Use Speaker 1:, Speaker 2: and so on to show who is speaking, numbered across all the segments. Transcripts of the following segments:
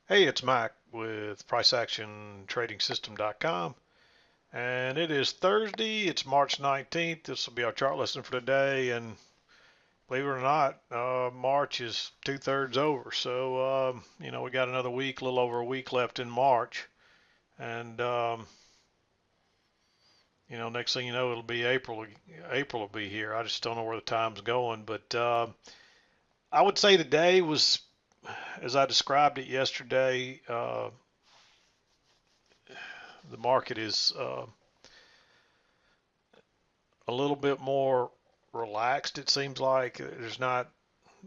Speaker 1: Hey, it's Mike with PriceActionTradingSystem.com, and it is Thursday. It's March 19th. This will be our chart lesson for today, and believe it or not, March is two-thirds over. So, we got another week, a little over a week left in March, and next thing you know, it'll be April. April will be here. I just don't know where the time's going, but I would say today was, as I described it yesterday, the market is a little bit more relaxed. It seems like there's not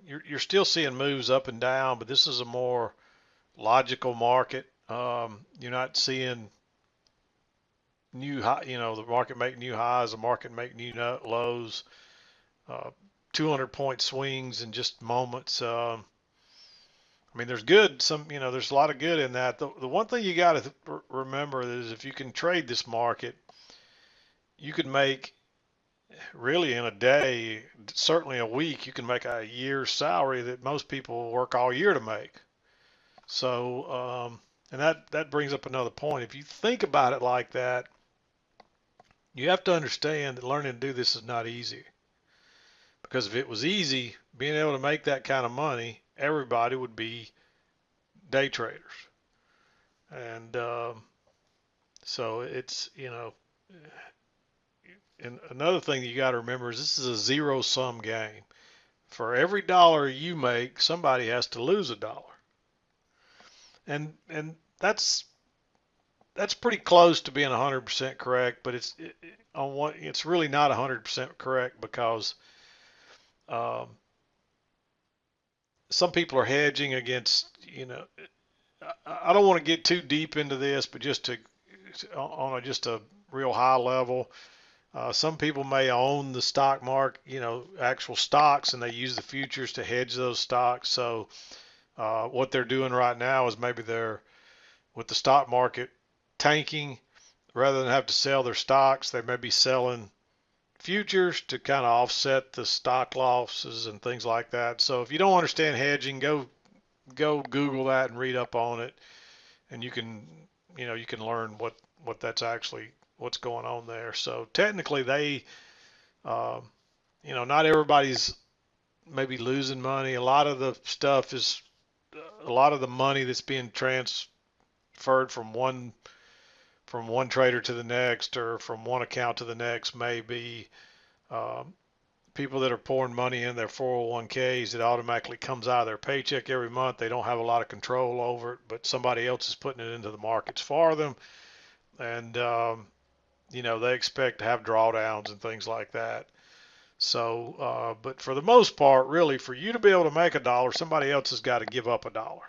Speaker 1: you're still seeing moves up and down, but this is a more logical market. You're not seeing new high, the market make new highs, the market make new lows, uh, 200 point swings in just moments. I mean, there's good, there's a lot of good in that. The one thing you got to remember is if you can trade this market, you could make really in a day, certainly a week, you can make a year's salary that most people work all year to make. So, and that brings up another point. If you think about it like that, you have to understand that learning to do this is not easy. Because if it was easy, being able to make that kind of money, everybody would be day traders. And so it's, and another thing that you got to remember is this is a zero sum game. For every dollar you make, somebody has to lose a dollar. And that's pretty close to being 100% correct, but it's really not 100% correct because um, some people are hedging against, I don't want to get too deep into this, but just to on just a real high level, some people may own the stock market, actual stocks, and they use the futures to hedge those stocks. So what they're doing right now is maybe they're with the stock market tanking, rather than have to sell their stocks, they may be selling futures to kind of offset the stock losses and things like that. So if you don't understand hedging, go Google that and read up on it, and you can learn what that's actually what's going on there. So technically, uh, not everybody's maybe losing money. A lot of the stuff is a lot of the money that's being transferred from one trader to the next or from one account to the next may be um, people that are pouring money in their 401ks. It automatically comes out of their paycheck every month. They don't have a lot of control over it, but somebody else is putting it into the markets for them. And, they expect to have drawdowns and things like that. So, but for the most part, really, for you to be able to make a dollar, somebody else has got to give up a dollar.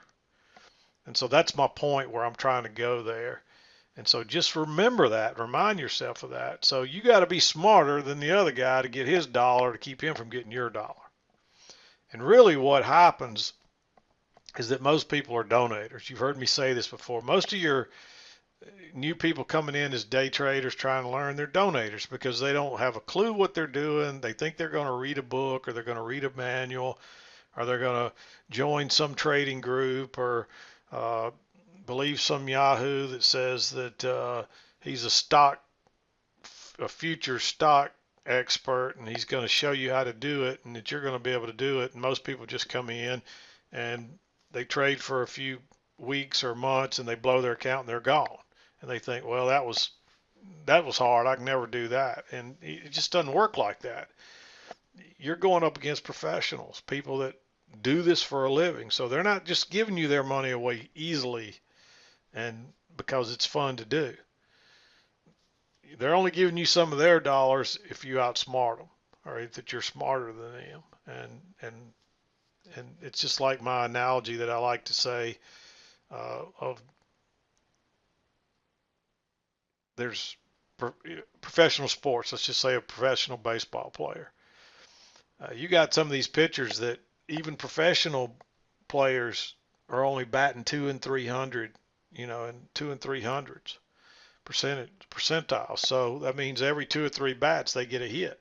Speaker 1: And so that's my point where I'm trying to go there. And so just remember that, remind yourself of that. So you got to be smarter than the other guy to get his dollar to keep him from getting your dollar. And really what happens is that most people are donators. You've heard me say this before. Most of your new people coming in as day traders trying to learn, they're donators because they don't have a clue what they're doing. They think they're going to read a book or they're going to read a manual or they're going to join some trading group or uh, believe some Yahoo that says that he's a future stock expert and he's going to show you how to do it and that you're going to be able to do it. And most people just come in and they trade for a few weeks or months and they blow their account and they're gone. And they think, well, that was hard. I can never do that. And it just doesn't work like that. You're going up against professionals, people that do this for a living. So they're not just giving you their money away easily and because it's fun to do. They're only giving you some of their dollars if you outsmart them or that you're smarter than them. And it's just like my analogy that I like to say of there's professional sports. Let's just say a professional baseball player. You got some of these pitchers that even professional players are only batting 2 and 300, and 2 and 300s percentile. So that means every 2 or 3 bats they get a hit.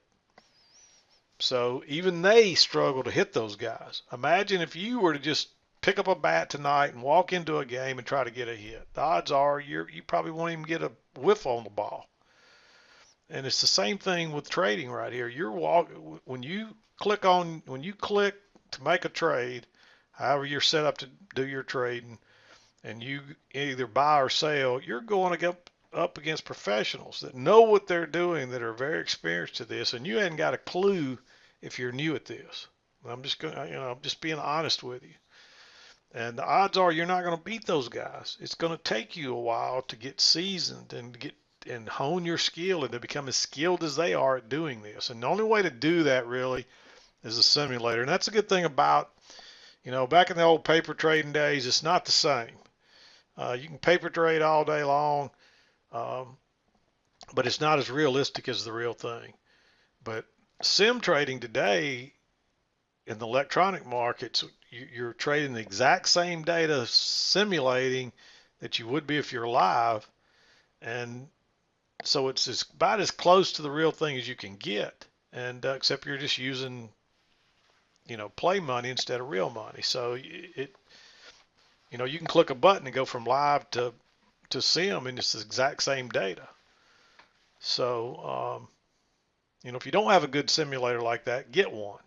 Speaker 1: So even they struggle to hit those guys. Imagine if you were to just pick up a bat tonight and walk into a game and try to get a hit. The odds are you probably won't even get a whiff on the ball. And it's the same thing with trading right here. When you click to make a trade, however you're set up to do your trading, and you either buy or sell, you're going to get up against professionals that know what they're doing, that are very experienced at this, and you hadn't got a clue if you're new at this. I'm just being honest with you. And the odds are you're not going to beat those guys. It's going to take you a while to get seasoned and hone your skill and to become as skilled as they are at doing this. And the only way to do that really is a simulator. And that's a good thing about, back in the old paper trading days, it's not the same. You can paper trade all day long, but it's not as realistic as the real thing. But sim trading today in the electronic markets, you're trading the exact same data, simulating that you would be if you're live, and so it's about as close to the real thing as you can get, and except you're just using play money instead of real money. So you can click a button and go from live to sim, and it's the exact same data. So if you don't have a good simulator like that, get one.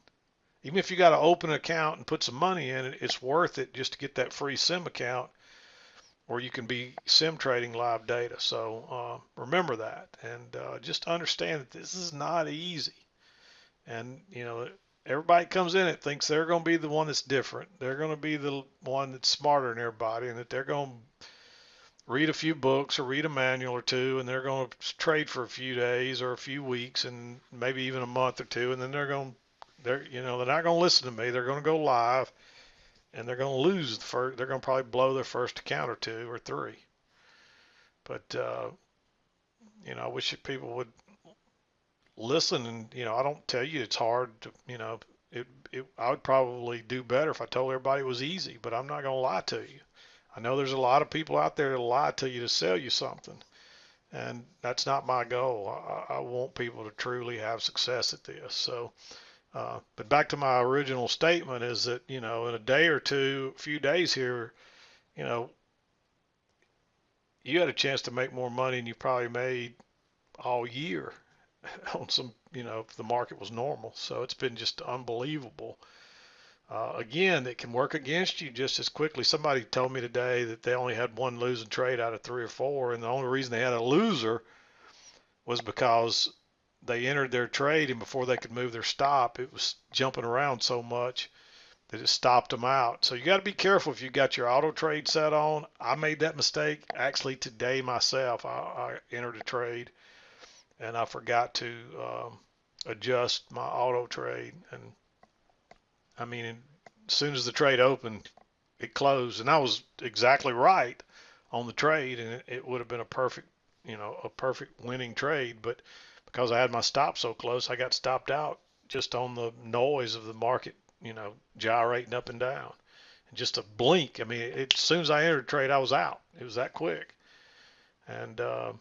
Speaker 1: Even if you got to open an account and put some money in it, it's worth it just to get that free sim account, or you can be sim trading live data. So remember that, and just understand that this is not easy. And everybody comes in it thinks they're going to be the one that's different. They're going to be the one that's smarter than everybody, and that they're going to read a few books or read a manual or two, and they're going to trade for a few days or a few weeks and maybe even a month or two, and then they're not going to listen to me. They're going to go live, and they're going to lose the first. They're going to probably blow their first account or two or three. But I wish that people would listen. And I don't tell you it's hard to. I would probably do better if I told everybody it was easy. But I'm not going to lie to you. I know there's a lot of people out there that'll lie to you to sell you something, and that's not my goal. I want people to truly have success at this. So. But back to my original statement is that, in a day or two, a few days here, you had a chance to make more money than you probably made all year on some, if the market was normal. So it's been just unbelievable. Again, it can work against you just as quickly. Somebody told me today that they only had one losing trade out of 3 or 4, and the only reason they had a loser was because they entered their trade, and before they could move their stop, it was jumping around so much that it stopped them out. So you got to be careful if you got your auto trade set on. I made that mistake actually today myself. I entered a trade and I forgot to adjust my auto trade, and I mean, as soon as the trade opened, it closed, and I was exactly right on the trade, and it would have been a perfect winning trade, but because I had my stop so close, I got stopped out just on the noise of the market, gyrating up and down. And just a blink, I mean, as soon as I entered trade, I was out. It was that quick. And, I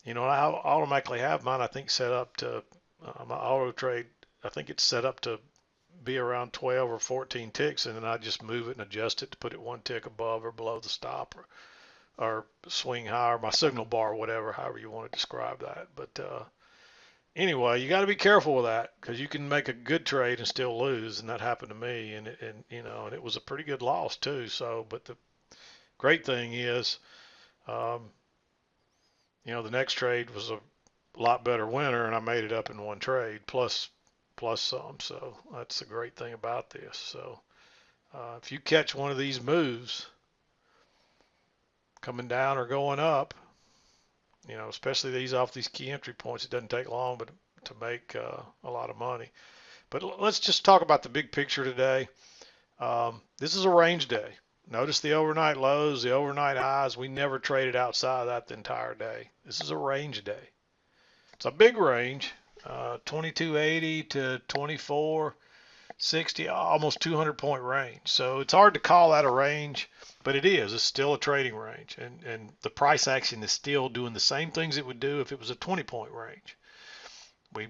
Speaker 1: automatically have mine, I think, set up to, my auto trade, I think it's set up to be around 12 or 14 ticks, and then I just move it and adjust it to put it one tick above or below the stop, or swing higher, my signal bar, whatever, however you want to describe that. But anyway, you got to be careful with that, because you can make a good trade and still lose, and that happened to me, and it was a pretty good loss too. So, but the great thing is, the next trade was a lot better winner, and I made it up in one trade plus some. So that's the great thing about this. So if you catch one of these moves coming down or going up, especially these off these key entry points, it doesn't take long but to make a lot of money. But let's just talk about the big picture today. This is a range day. Notice the overnight lows, the overnight highs. We never traded outside of that the entire day. This is a range day. It's a big range, 2280 to 2460, almost 200 point range. So it's hard to call that a range, but it is. It's still a trading range, and the price action is still doing the same things it would do if it was a 20 point range. We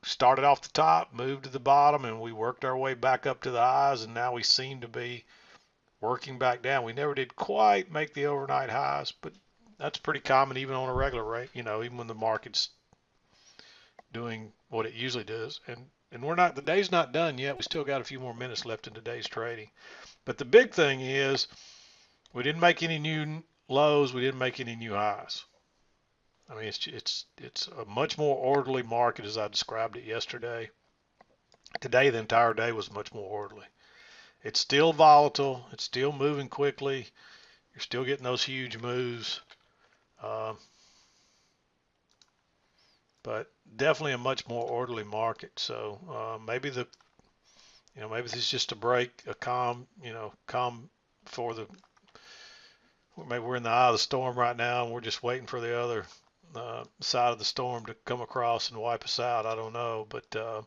Speaker 1: started off the top, moved to the bottom, and we worked our way back up to the highs, and now we seem to be working back down. We never did quite make the overnight highs, but that's pretty common even on a regular rate, even when the market's doing what it usually does. And the day's not done yet. We still got a few more minutes left in today's trading. But the big thing is we didn't make any new lows, we didn't make any new highs. I mean, it's a much more orderly market as I described it yesterday. Today, the entire day was much more orderly. It's still volatile. It's still moving quickly. You're still getting those huge moves. But definitely a much more orderly market. So maybe maybe this is just a break, a calm for maybe we're in the eye of the storm right now and we're just waiting for the other side of the storm to come across and wipe us out. I don't know, but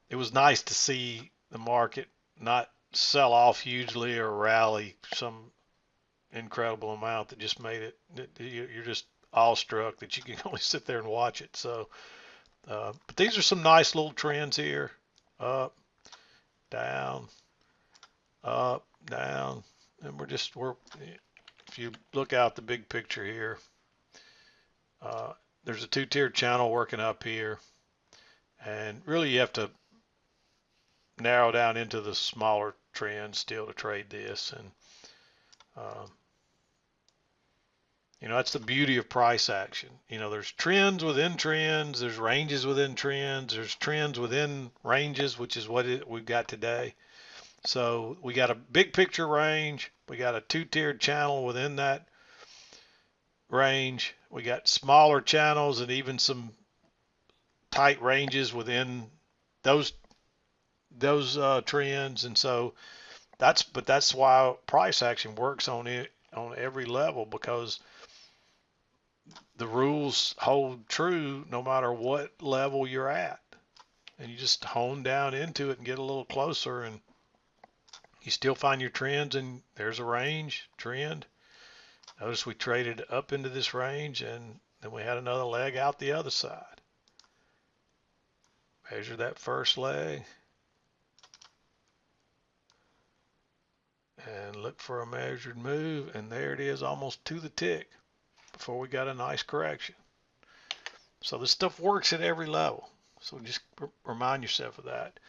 Speaker 1: it was nice to see the market not sell off hugely or rally some incredible amount that just made it, you're just awestruck that you can only sit there and watch it. So, but these are some nice little trends here. Up, down, up, down. And if you look out the big picture here, there's a two-tiered channel working up here. And really you have to narrow down into the smaller trends still to trade this. And, that's the beauty of price action. There's trends within trends, there's ranges within trends, there's trends within ranges, which is what we've got today. So we got a big picture range, we got a two-tiered channel within that range, we got smaller channels and even some tight ranges within those trends. And so that's why price action works on every level, because the rules hold true no matter what level you're at, and you just hone down into it and get a little closer, and you still find your trends, and there's a range trend. Notice we traded up into this range, and then we had another leg out the other side. Measure that first leg and look for a measured move, and there it is, almost to the tick, before we got a nice correction. So this stuff works at every level. So just remind yourself of that.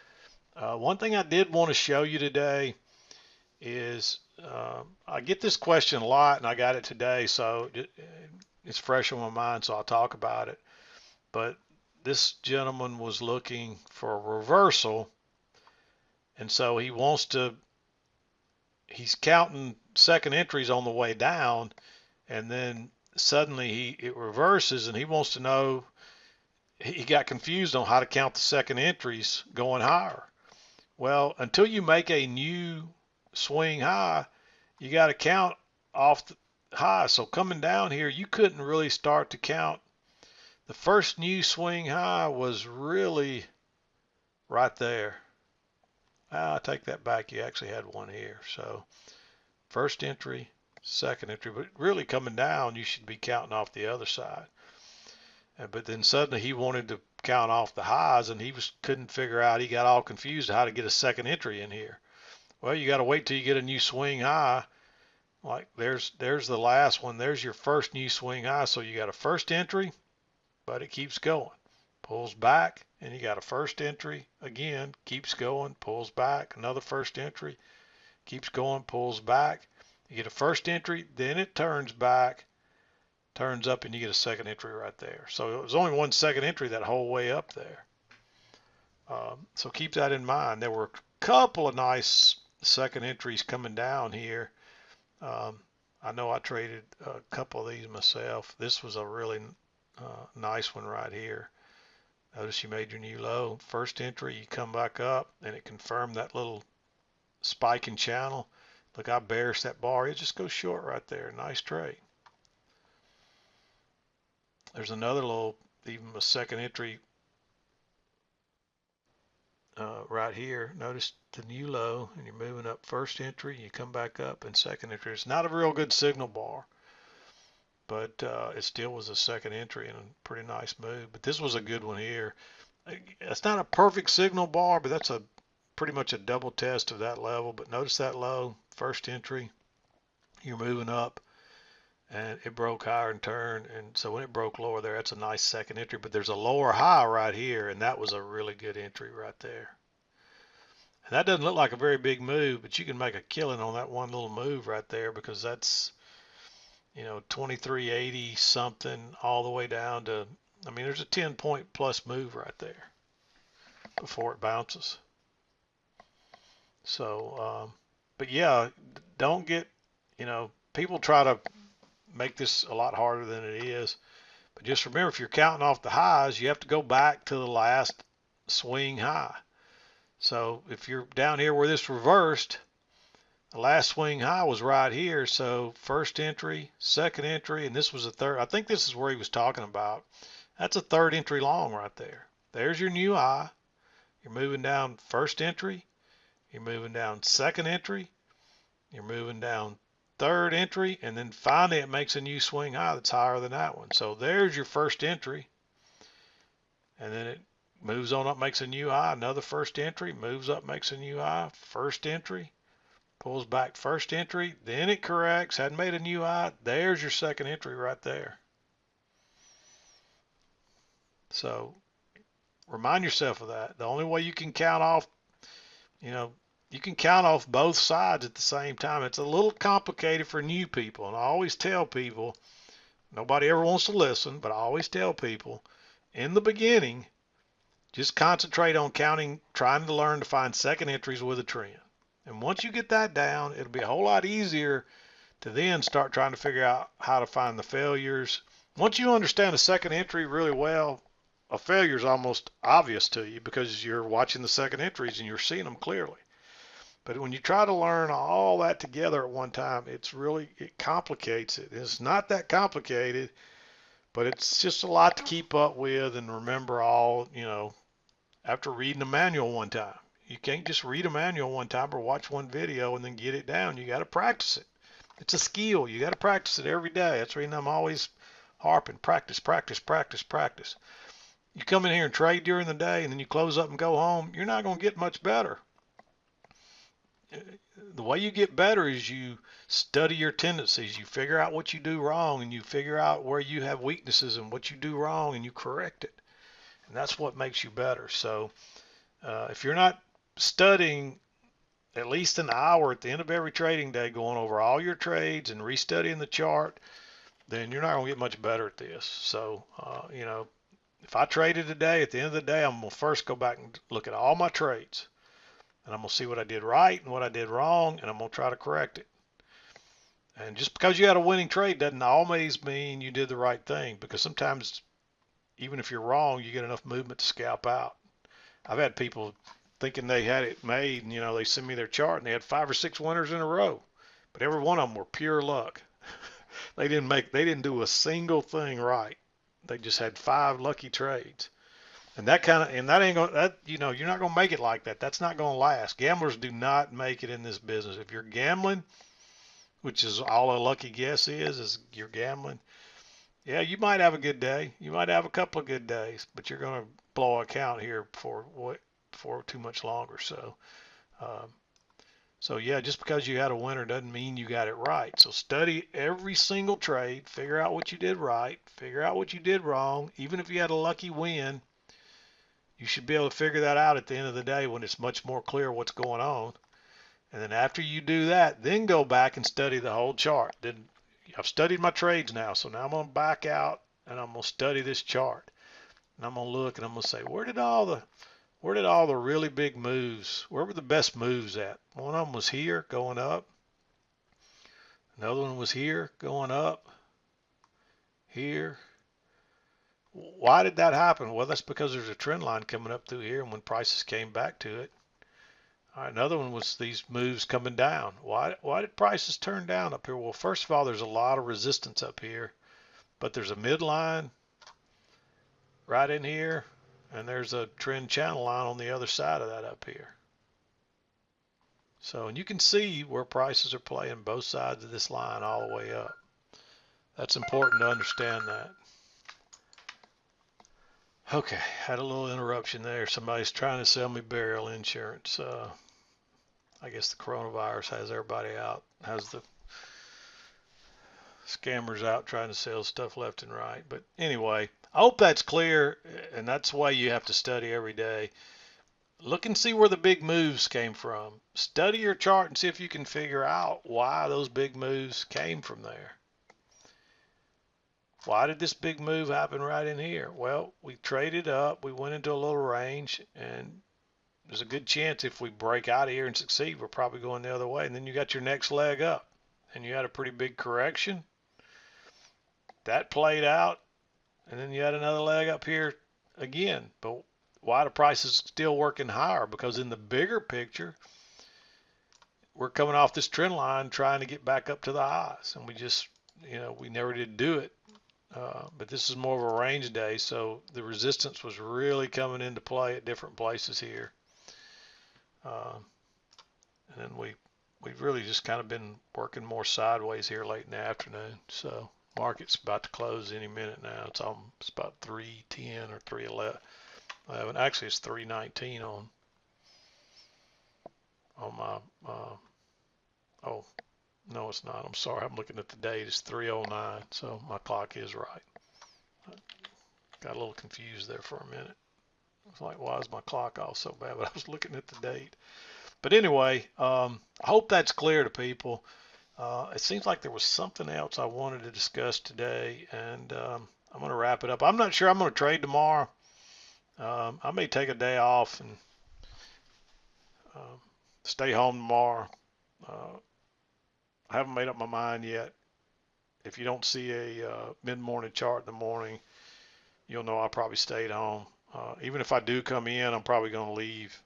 Speaker 1: One thing I did want to show you today is I get this question a lot, and I got it today, so it's fresh on my mind, so I'll talk about it. But this gentleman was looking for a reversal, and so he's counting second entries on the way down, and then suddenly it reverses, and he wants to know, he got confused on how to count the second entries going higher. Well, until you make a new swing high, you got to count off the high. So coming down here, you couldn't really start to count. The first new swing high was really right there. I take that back. You actually had one here. So first entry, second entry, but really coming down, you should be counting off the other side. But then suddenly he wanted to count off the highs, and he couldn't figure out. He got all confused how to get a second entry in here. Well, you got to wait till you get a new swing high. Like there's the last one. There's your first new swing high. So you got a first entry, but it keeps going, pulls back, and you got a first entry again, keeps going, pulls back, another first entry, keeps going, pulls back. You get a first entry, then it turns back, turns up, and you get a second entry right there. So it was only one second entry that whole way up there. So keep that in mind. There were a couple of nice second entries coming down here. I know I traded a couple of these myself. This was a really nice one right here. Notice you made your new low. First entry, you come back up, and it confirmed that little spiking channel. Look how bearish that bar is. Just goes short right there. Nice trade. There's another little, even a second entry right here. Notice the new low, and you're moving up first entry, you come back up, and second entry. It's not a real good signal bar, but it still was a second entry and a pretty nice move. But this was a good one here. It's not a perfect signal bar, but that's a pretty much a double test of that level. But notice that low, first entry, you're moving up, and it broke higher and turned. And so when it broke lower there, that's a nice second entry. But there's a lower high right here, and that was a really good entry right there. And that doesn't look like a very big move, but you can make a killing on that one little move right there, because that's, 2380 something all the way down to, I mean, there's a 10-point plus move right there before it bounces. So, but yeah, don't get, people try to make this a lot harder than it is. But just remember, if you're counting off the highs, you have to go back to the last swing high. So if you're down here where this reversed, the last swing high was right here. So first entry, second entry, and this was a third. I think this is where he was talking about. That's a third entry long right there. There's your new high. You're moving down first entry. You're moving down second entry. You're moving down third entry. And then finally it makes a new swing high that's higher than that one. So there's your first entry. And then it moves on up, makes a new high. Another first entry. Moves up, makes a new high. First entry. Pulls back first entry, then it corrects, hadn't made a new high. There's your second entry right there. So remind yourself of that. The only way you can count off, you can count off both sides at the same time. It's a little complicated for new people. And I always tell people, nobody ever wants to listen, but I always tell people, in the beginning, just concentrate on counting, trying to learn to find second entries with a trend. And once you get that down, it'll be a whole lot easier to then start trying to figure out how to find the failures. Once you understand the second entry really well, a failure is almost obvious to you because you're watching the second entries and you're seeing them clearly. But when you try to learn all that together at one time, it complicates it. It's not that complicated, but it's just a lot to keep up with and remember all, after reading the manual one time. You can't just read a manual one time or watch one video and then get it down. You got to practice it. It's a skill. You got to practice it every day. That's the reason I'm always harping, practice, practice, practice, practice. You come in here and trade during the day and then you close up and go home, you're not going to get much better. The way you get better is you study your tendencies. You figure out what you do wrong and you figure out where you have weaknesses and what you do wrong and you correct it. And that's what makes you better. So if you're not studying at least an hour at the end of every trading day, going over all your trades and restudying the chart, then you're not going to get much better at this. So, if I traded today, at the end of the day, I'm going to first go back and look at all my trades. And I'm going to see what I did right and what I did wrong, and I'm going to try to correct it. And just because you had a winning trade doesn't always mean you did the right thing, because sometimes, even if you're wrong, you get enough movement to scalp out. I've had people thinking they had it made, and they send me their chart and they had 5 or 6 winners in a row, but every one of them were pure luck. They didn't do a single thing right. They just had 5 lucky trades, and that ain't gonna, you're not gonna make it like that. That's not gonna last. Gamblers do not make it in this business. If you're gambling, which is all a lucky guess is you're gambling, yeah, you might have a good day, you might have a couple of good days, but you're gonna blow a count here for too much longer. So yeah, just because you had a winner doesn't mean you got it right. So study every single trade, figure out what you did right, figure out what you did wrong. Even if you had a lucky win, you should be able to figure that out at the end of the day when it's much more clear what's going on. And then after you do that, then go back and study the whole chart. Then I've studied my trades now, so now I'm going to back out and I'm going to study this chart. And I'm going to look and I'm going to say, where did all the really big moves, where were the best moves at? One of them was here going up. Another one was here going up. Here. Why did that happen? Well, that's because there's a trend line coming up through here, and when prices came back to it. All right, another one was these moves coming down. Why did prices turn down up here? Well, first of all, there's a lot of resistance up here, but there's a midline right in here, and there's a trend channel line on the other side of that up here. So, and you can see where prices are playing both sides of this line all the way up. That's important to understand that. Okay, had a little interruption there. Somebody's trying to sell me burial insurance. I guess the coronavirus has everybody out, has the scammers out trying to sell stuff left and right. But anyway, I hope that's clear, and that's why you have to study every day. Look and see where the big moves came from. Study your chart and see if you can figure out why those big moves came from there. Why did this big move happen right in here? Well, we traded up, we went into a little range, and there's a good chance if we break out of here and succeed, we're probably going the other way. And then you got your next leg up, and you had a pretty big correction. That played out, and then you had another leg up here again. But why the price is still working higher? Because in the bigger picture, we're coming off this trend line trying to get back up to the highs, and we just, we never did do it. But this is more of a range day, so the resistance was really coming into play at different places here. And then we've really just kind of been working more sideways here late in the afternoon. So market's about to close any minute now. It's about 310 or 311. Actually, it's 319 on my. Oh, no, it's not. I'm sorry. I'm looking at the date. It's 309. So my clock is right. Got a little confused there for a minute. I was like, why is my clock off so bad? But I was looking at the date. But anyway, I hope that's clear to people. It seems like there was something else I wanted to discuss today, and I'm going to wrap it up. I'm not sure I'm going to trade tomorrow. I may take a day off and stay home tomorrow. I haven't made up my mind yet. If you don't see a mid-morning chart in the morning, you'll know I probably stayed home. Even if I do come in, I'm probably going to leave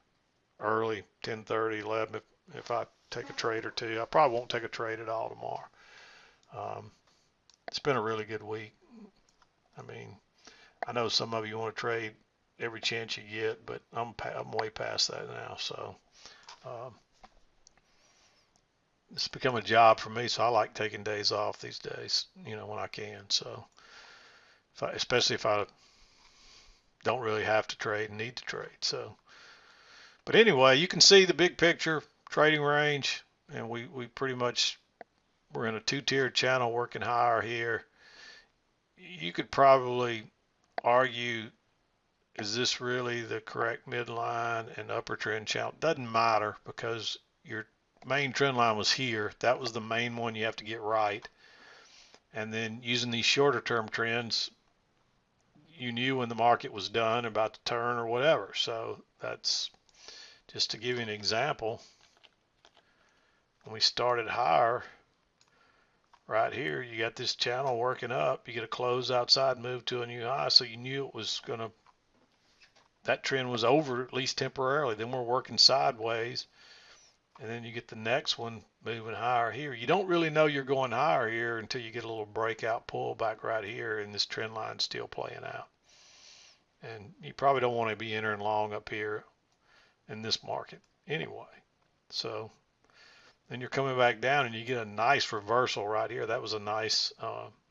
Speaker 1: early, 10:30, 11 if I take a trade or two. I probably won't take a trade at all tomorrow. It's been a really good week. I mean, I know some of you want to trade every chance you get, but I'm way past that now. So it's become a job for me, so I like taking days off these days, when I can. So especially if I don't really have to trade and need to trade. So, but anyway, you can see the big picture trading range, and we pretty much we're in a two-tiered channel working higher here. You could probably argue, is this really the correct midline and upper trend channel? Doesn't matter, because your main trend line was here. That was the main one you have to get right. And then using these shorter term trends, you knew when the market was done, about to turn or whatever. So that's just to give you an example. When we started higher, right here, you got this channel working up. You get a close outside, move to a new high. So you knew it was that trend was over, at least temporarily. Then we're working sideways. And then you get the next one moving higher here. You don't really know you're going higher here until you get a little breakout pullback right here, and this trend line still playing out. And you probably don't want to be entering long up here in this market anyway. So then you're coming back down and you get a nice reversal right here. That was a nice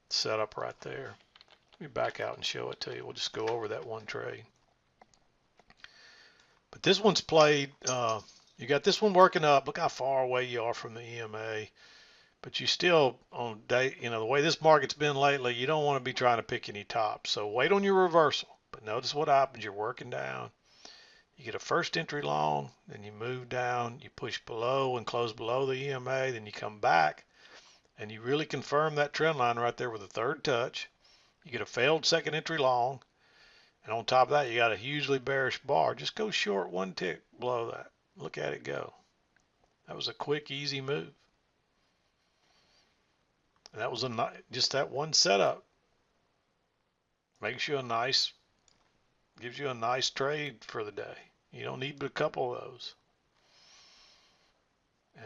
Speaker 1: setup right there. Let me back out and show it to you. We'll just go over that one trade. But this one's played, you got this one working up. Look how far away you are from the EMA. But you still, on day, the way this market's been lately, you don't want to be trying to pick any tops. So wait on your reversal. But notice what happens. You're working down. You get a first entry long, then you move down, you push below and close below the EMA, then you come back and you really confirm that trend line right there with a third touch. You get a failed second entry long, and on top of that, you got a hugely bearish bar. Just go short one tick below that. Look at it go. That was a quick, easy move. And that was just that one setup. Makes you gives you a nice trade for the day. You don't need but a couple of those.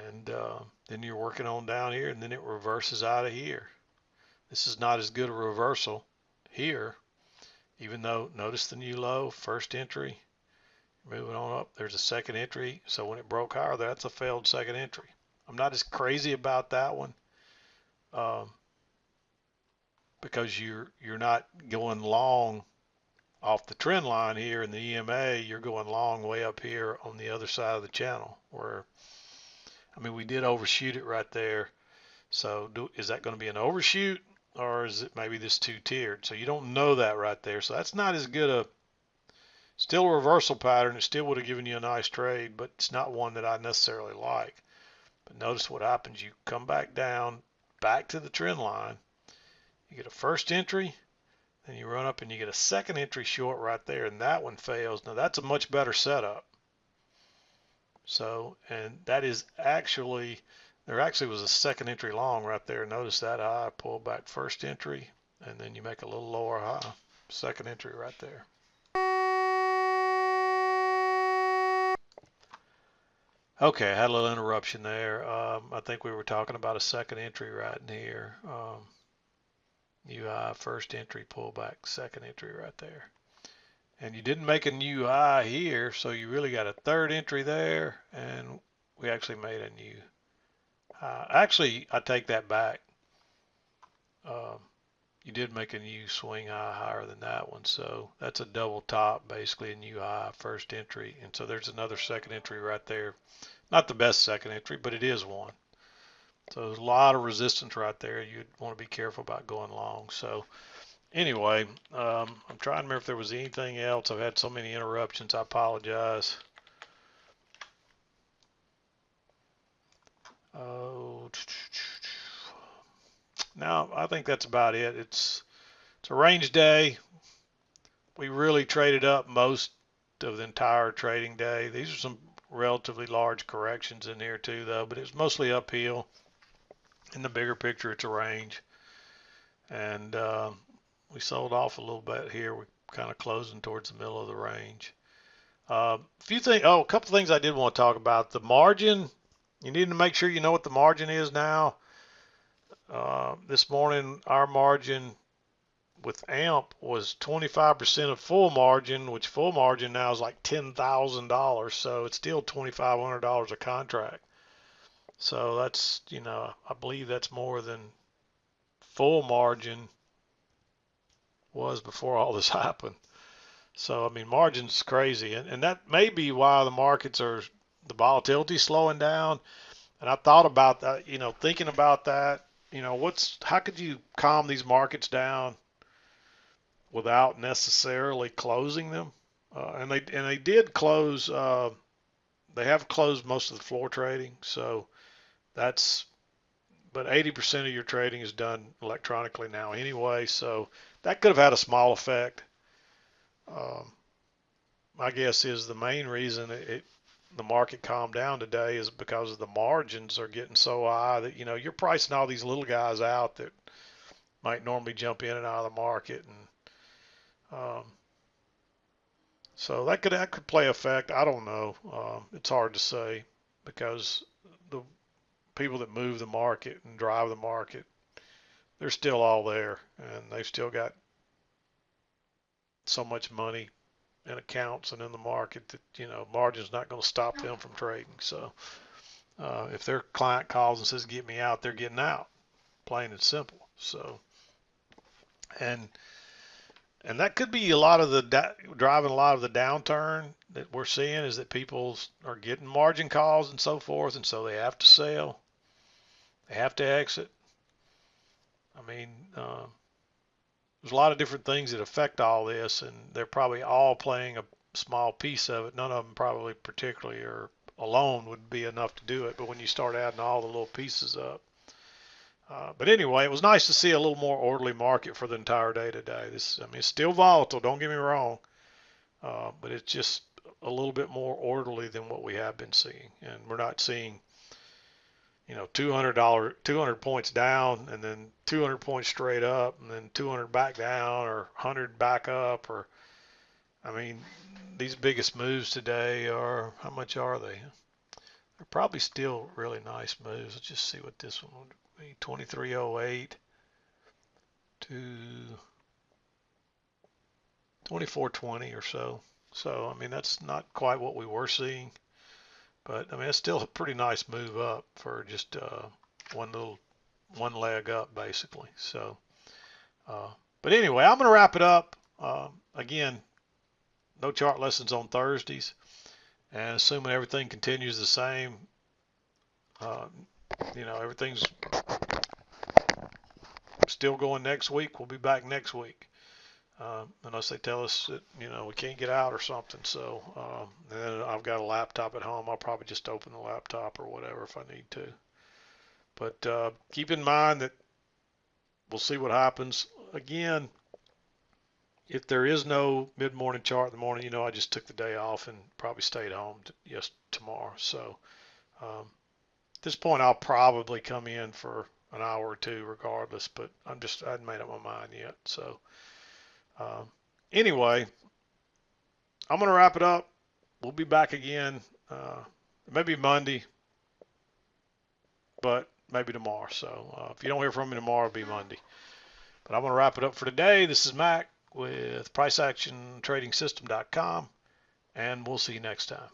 Speaker 1: And then you're working on down here, and then it reverses out of here. This is not as good a reversal here, even though, notice the new low, first entry, moving on up, there's a second entry. So when it broke higher, that's a failed second entry. I'm not as crazy about that one because you're not going long off the trend line here in the EMA, you're going long way up here on the other side of the channel where, I mean, we did overshoot it right there. So is that going to be an overshoot, or is it maybe this two-tiered? So you don't know that right there. So that's not as good a, still a reversal pattern. It still would have given you a nice trade, but it's not one that I necessarily like. But notice what happens. You come back down, back to the trend line. You get a first entry, then you run up and you get a second entry short right there, and that one fails. Now that's a much better setup. So, and that is actually, there actually was a second entry long right there. Notice that high, pull back first entry, and then you make a little lower high, second entry right there. Okay, I had a little interruption there. I think we were talking about a second entry right in here. New high, first entry, pull back, second entry right there. And you didn't make a new high here, so you really got a third entry there, and we actually made a new high. Actually, I take that back. You did make a new swing high higher than that one, so that's a double top, basically a new high, first entry, and so there's another second entry right there. Not the best second entry, but it is one. So there's a lot of resistance right there. You'd want to be careful about going long. So anyway, I'm trying to remember if there was anything else. I've had so many interruptions. I apologize. Oh, now I think that's about it. It's a range day. We really traded up most of the entire trading day. These are some relatively large corrections in here too, though, but it's mostly uphill. In the bigger picture, it's a range, and we sold off a little bit here. We're kind of closing towards the middle of the range. A couple things I did want to talk about. The margin, you need to make sure you know what the margin is now. This morning, our margin with AMP was 25% of full margin, which full margin now is like $10,000. So it's still $2,500 a contract. So that's, I believe that's more than full margin was before all this happened. So, I mean, margin's crazy. And that may be why the markets are, the volatility slowing down. And I thought about that, thinking about that, how could you calm these markets down without necessarily closing them? And they did close, they have closed most of the floor trading. So but 80% of your trading is done electronically now anyway. So that could have had a small effect. My guess is the main reason the market calmed down today is because of the margins are getting so high that you're pricing all these little guys out that might normally jump in and out of the market, and so that could play effect. I don't know. It's hard to say because the people that move the market and drive the market, they're still all there, and they've still got so much money in accounts and in the market that margin's not going to stop them from trading. So if their client calls and says get me out, they're getting out, plain and simple. So and that could be a lot of the driving a lot of the downturn that we're seeing, is that people are getting margin calls and so forth, and so they have to sell, they have to exit. I mean, there's a lot of different things that affect all this, and they're probably all playing a small piece of it. None of them probably particularly or alone would be enough to do it, but when you start adding all the little pieces up. But anyway, it was nice to see a little more orderly market for the entire day today. It's still volatile, don't get me wrong, but it's just a little bit more orderly than what we have been seeing. And we're not seeing, $200 points down and then 200 points straight up and then 200 back down or 100 back up, or, these biggest moves today are, how much are they? They're probably still really nice moves. Let's just see what this one would be. 2308 to 2420 or so. So, that's not quite what we were seeing, but it's still a pretty nice move up for just one leg up basically. So, but anyway, I'm going to wrap it up. Again, no chart lessons on Thursdays, and assuming everything continues the same, uh, everything's still going next week. We'll be back next week. Unless they tell us that, we can't get out or something. So, and then I've got a laptop at home. I'll probably just open the laptop or whatever if I need to. But keep in mind that we'll see what happens. Again, if there is no mid-morning chart in the morning, I just took the day off and probably stayed home tomorrow. So at this point, I'll probably come in for an hour or two regardless, but I hadn't made up my mind yet. So anyway, I'm going to wrap it up. We'll be back again, maybe Monday, but maybe tomorrow. So if you don't hear from me tomorrow, it'll be Monday. But I'm going to wrap it up for today. This is Mac with PriceActionTradingSystem.com, and we'll see you next time.